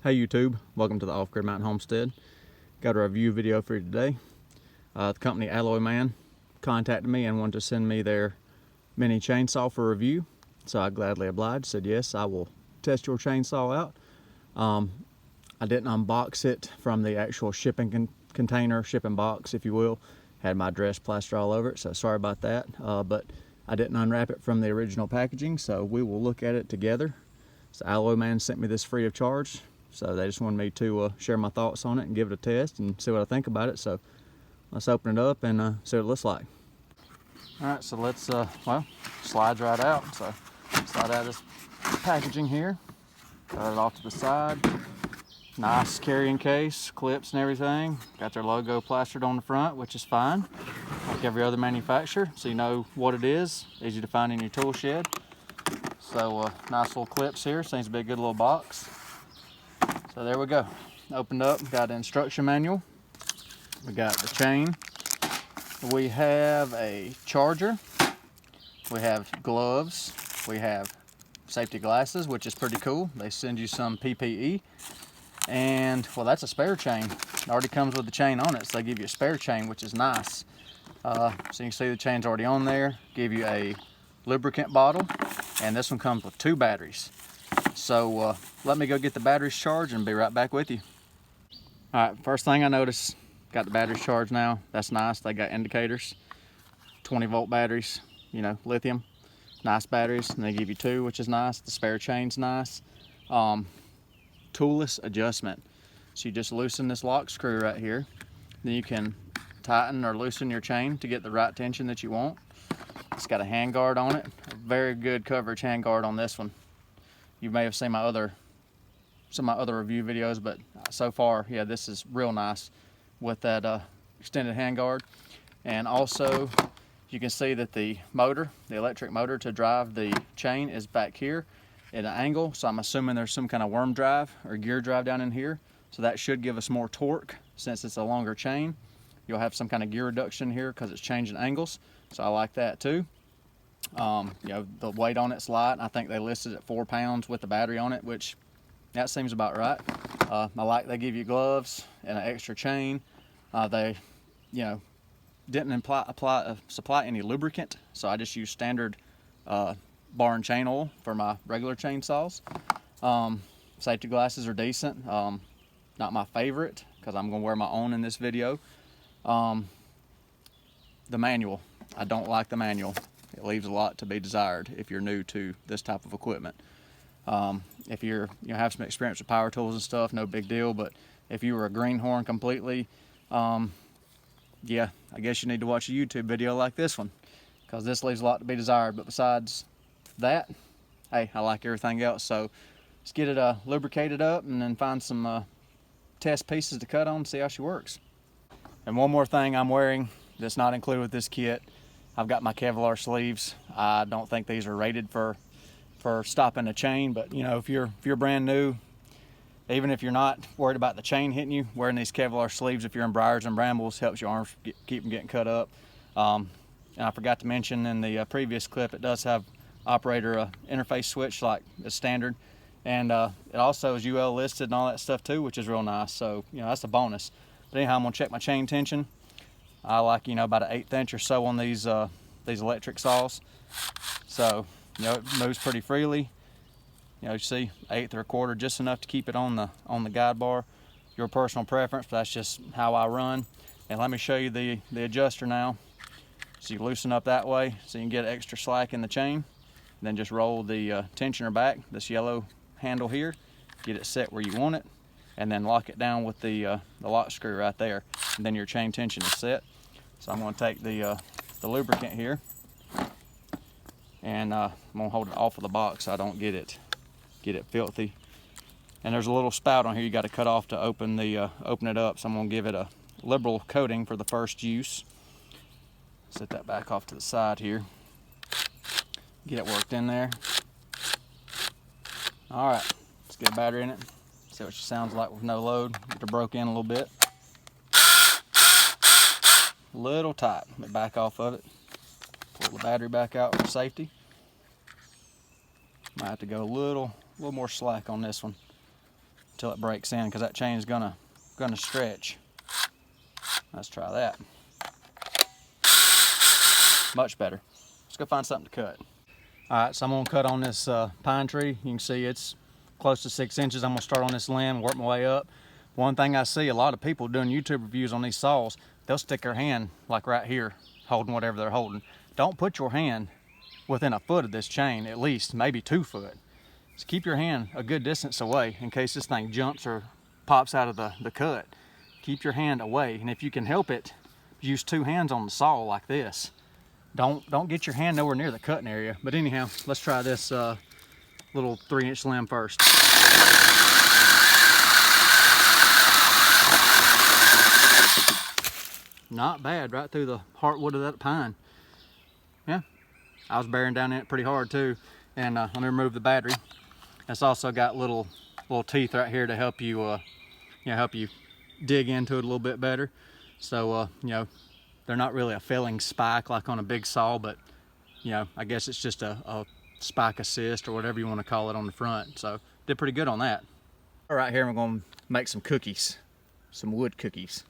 Hey YouTube, welcome to the Off-Grid Mountain Homestead. Got a review video for you today. The company Alloyman contacted me and wanted to send me their mini chainsaw for review. So I gladly obliged, said yes, I will test your chainsaw out. I didn't unbox it from the actual shipping container, shipping box if you will. Had my address plastered all over it, so sorry about that. But I didn't unwrap it from the original packaging, so we will look at it together. So Alloyman sent me this free of charge. So they just wanted me to share my thoughts on it and give it a test and see what I think about it. So let's open it up and see what it looks like. All right, so let's, well, slides right out. So slide out this packaging here, cut it off to the side. Nice carrying case, clips and everything. Got their logo plastered on the front, which is fine, like every other manufacturer. So you know what it is, easy to find in your tool shed. So nice little clips here, seems to be a good little box. So there we go, opened up, got an instruction manual. We got the chain. We have a charger. We have gloves. We have safety glasses, which is pretty cool. They send you some PPE. And, well, that's a spare chain. It already comes with the chain on it, so they give you a spare chain, which is nice. So you can see the chain's already on there. Give you a lubricant bottle, and this one comes with 2 batteries. So let me go get the batteries charged and be right back with you. All right, first thing I noticed, got the batteries charged now. That's nice. They got indicators, 20-volt batteries, you know, lithium. Nice batteries, and they give you 2, which is nice. The spare chain's nice. Toolless adjustment. So you just loosen this lock screw right here. Then you can tighten or loosen your chain to get the right tension that you want. It's got a handguard on it. A very good coverage handguard on this one. You may have seen some of my other review videos, but so far, yeah, this is real nice with that extended handguard. And also, you can see that the motor, the electric motor to drive the chain, is back here at an angle. So I'm assuming there's some kind of worm drive or gear drive down in here. So that should give us more torque since it's a longer chain. You'll have some kind of gear reduction here because it's changing angles. So I like that too. You know, the weight on it's light. I think they listed at 4 pounds with the battery on it, which that seems about right. I like they give you gloves and an extra chain. They, you know, didn't supply any lubricant, so I just use standard bar and chain oil for my regular chainsaws. Safety glasses are decent. Not my favorite because I'm going to wear my own in this video. The manual, I don't like the manual. It leaves a lot to be desired if you're new to this type of equipment. If you have some experience with power tools and stuff, no big deal. But if you were a greenhorn completely, yeah, I guess you need to watch a YouTube video like this one because this leaves a lot to be desired. But besides that, hey, I like everything else. So let's get it lubricated up and then find some test pieces to cut on and see how she works. And one more thing I'm wearing that's not included with this kit. I've got my Kevlar sleeves. I don't think these are rated for stopping a chain, but you know, if you're brand new, even if you're not worried about the chain hitting you, wearing these Kevlar sleeves if you're in briars and brambles helps your arms keep them getting cut up. And I forgot to mention in the previous clip, it does have operator interface switch like it's standard, and it also is UL listed and all that stuff too, which is real nice. So you know, that's a bonus. But anyhow, I'm gonna check my chain tension. I like, you know, about an 1/8 inch or so on these electric saws. So, you know, it moves pretty freely. You know, you see 1/8 or 1/4, just enough to keep it on the guide bar. Your personal preference, but that's just how I run. And let me show you the adjuster now. So you loosen up that way so you can get extra slack in the chain. Then just roll the tensioner back, this yellow handle here, get it set where you want it, and then lock it down with the lock screw right there. And then your chain tension is set. So I'm going to take the lubricant here, and I'm going to hold it off of the box so I don't get it filthy. And there's a little spout on here you got to cut off to open it up. So I'm going to give it a liberal coating for the first use. Set that back off to the side here. Get it worked in there. All right, let's get a battery in it. See what she sounds like with no load. Get her broke in a little bit. Little tight. Let me back off of it. Pull the battery back out for safety. Might have to go a little more slack on this one. until it breaks in, because that chain is gonna stretch. Let's try that. Much better. Let's go find something to cut. All right, so I'm gonna cut on this pine tree. You can see it's close to 6 inches. I'm gonna start on this limb, work my way up. One thing I see a lot of people doing YouTube reviews on these saws, they'll stick their hand like right here, holding whatever they're holding. Don't put your hand within a foot of this chain, at least, maybe 2 foot. So keep your hand a good distance away in case this thing jumps or pops out of the cut. Keep your hand away, and if you can help it, use 2 hands on the saw like this. Don't get your hand nowhere near the cutting area. But anyhow, let's try this little 3-inch limb first. Not bad, right through the heartwood of that pine. Yeah, I was bearing down in it pretty hard too. And let me remove the battery. It's also got little teeth right here to help you, help you dig into it a little bit better. So they're not really a filling spike like on a big saw, but I guess it's just a spike assist or whatever you want to call it on the front. So did pretty good on that. All right, here we're going to make some cookies, some wood cookies.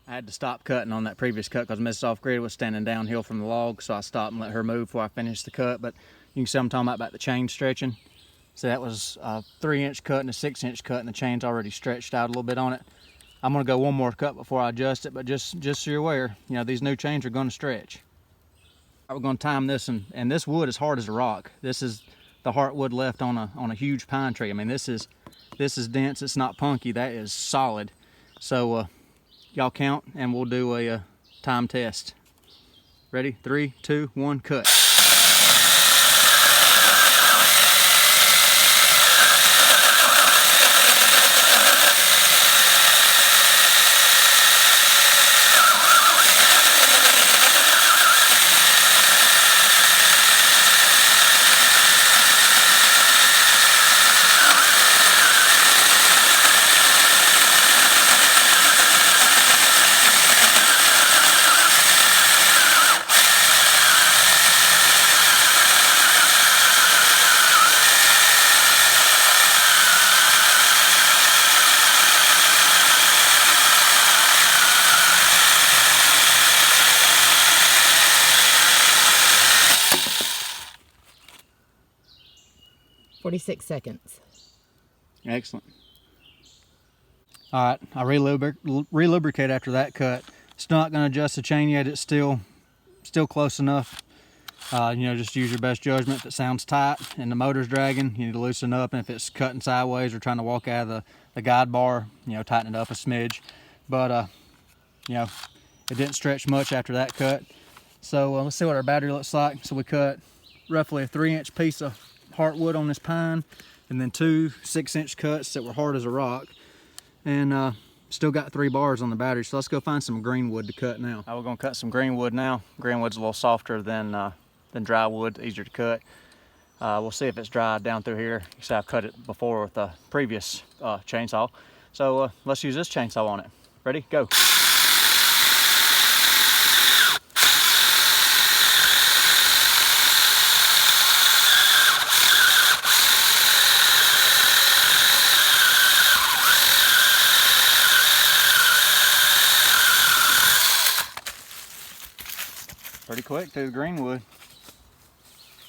I had to stop cutting on that previous cut because Mrs. Off-Grid was standing downhill from the log, so I stopped and let her move before I finished the cut. But you can see I'm talking about the chain stretching. So that was a 3-inch cut and a 6-inch cut, and the chain's already stretched out a little bit on it. I'm gonna go one more cut before I adjust it, but just so you're aware, these new chains are gonna stretch. We're gonna time this, and this wood is hard as a rock. This is the heartwood left on a huge pine tree. I mean, this is dense. It's not punky. That is solid. So y'all count, and we'll do a time test. Ready? 3, 2, 1, cut. "46 seconds. Excellent. All right, I relubricate after that cut. Still not going to adjust the chain yet. It's still close enough. Just use your best judgment. If it sounds tight and the motor's dragging, you need to loosen up. And if it's cutting sideways or trying to walk out of the guide bar, tighten it up a smidge. But it didn't stretch much after that cut. So let's see what our battery looks like. So we cut roughly a 3-inch piece of heartwood on this pine, and then 2 6-inch cuts that were hard as a rock, and still got 3 bars on the battery. So let's go find some green wood to cut now. We're gonna cut some green wood now. Green wood's a little softer than dry wood, easier to cut. We'll see if it's dry down through here. You see I've cut it before with a previous chainsaw. So let's use this chainsaw on it. Ready? Go. Pretty quick through the green wood.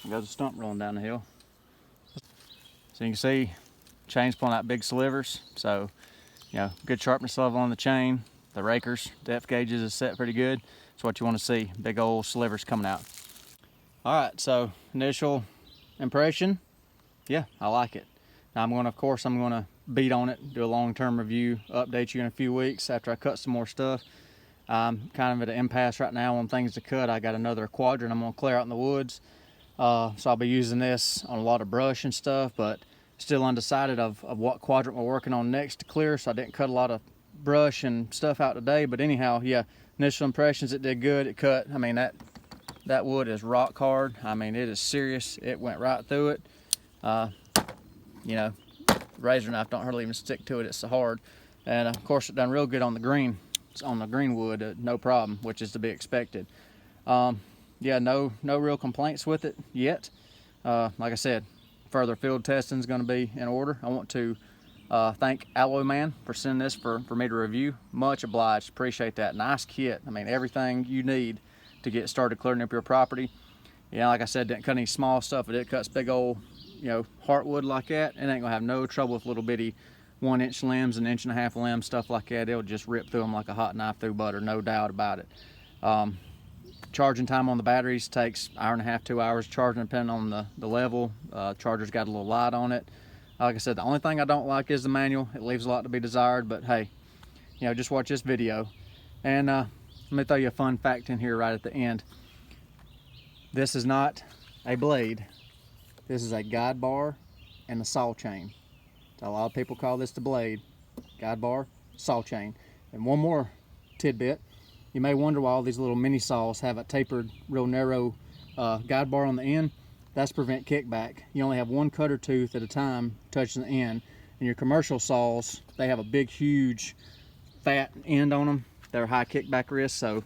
There goes a stump rolling down the hill. So you can see chain's pulling out big slivers. So, good sharpness level on the chain. The rakers, depth gauges is set pretty good. That's what you want to see, big old slivers coming out. All right, so initial impression, yeah, I like it. Now of course I'm gonna beat on it, do a long-term review, update you in a few weeks after I cut some more stuff. I'm kind of at an impasse right now on things to cut. I got another quadrant I'm gonna clear out in the woods. So I'll be using this on a lot of brush and stuff, but still undecided of what quadrant we're working on next to clear, so I didn't cut a lot of brush and stuff out today. But anyhow, yeah, initial impressions, it did good. It cut, I mean, that wood is rock hard. I mean, it is serious. It went right through it. You know, razor knife don't hardly even stick to it, it's so hard. And of course it done real good on the green. It's on the green wood, no problem, which is to be expected. Yeah, no real complaints with it yet. Like I said, further field testing is going to be in order. I want to thank Alloyman for sending this for me to review. Much obliged, appreciate that. Nice kit. I mean, everything you need to get started clearing up your property. Yeah, like I said, didn't cut any small stuff, but it cuts big old, you know, heartwood like that. It ain't gonna have no trouble with little bitty 1-inch limbs and 1.5-inch limbs, stuff like that. It'll just rip through them like a hot knife through butter, no doubt about it. Charging time on the batteries takes 1.5 hours, 2 hours charging, depending on the level. Charger's got a little light on it. Like I said, the only thing I don't like is the manual. It leaves a lot to be desired, but hey, you know, just watch this video. And let me throw you a fun fact in here right at the end. This is not a blade. This is a guide bar and a saw chain. A lot of people call this the blade. Guide bar, saw chain. And one more tidbit. You may wonder why all these little mini saws have a tapered, real narrow guide bar on the end. That's to prevent kickback. You only have one cutter tooth at a time touching the end. And your commercial saws, they have a big, huge, fat end on them. They're high kickback risk, so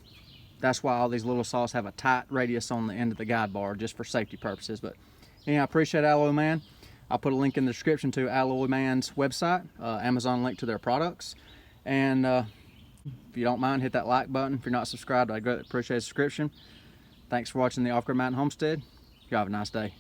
that's why all these little saws have a tight radius on the end of the guide bar, just for safety purposes. But anyhow, I appreciate Alloyman. I'll put a link in the description to Alloyman's website, Amazon link to their products. And if you don't mind, hit that like button. If you're not subscribed, I'd greatly appreciate a subscription. Thanks for watching the Off-Grid Mountain Homestead. You have a nice day.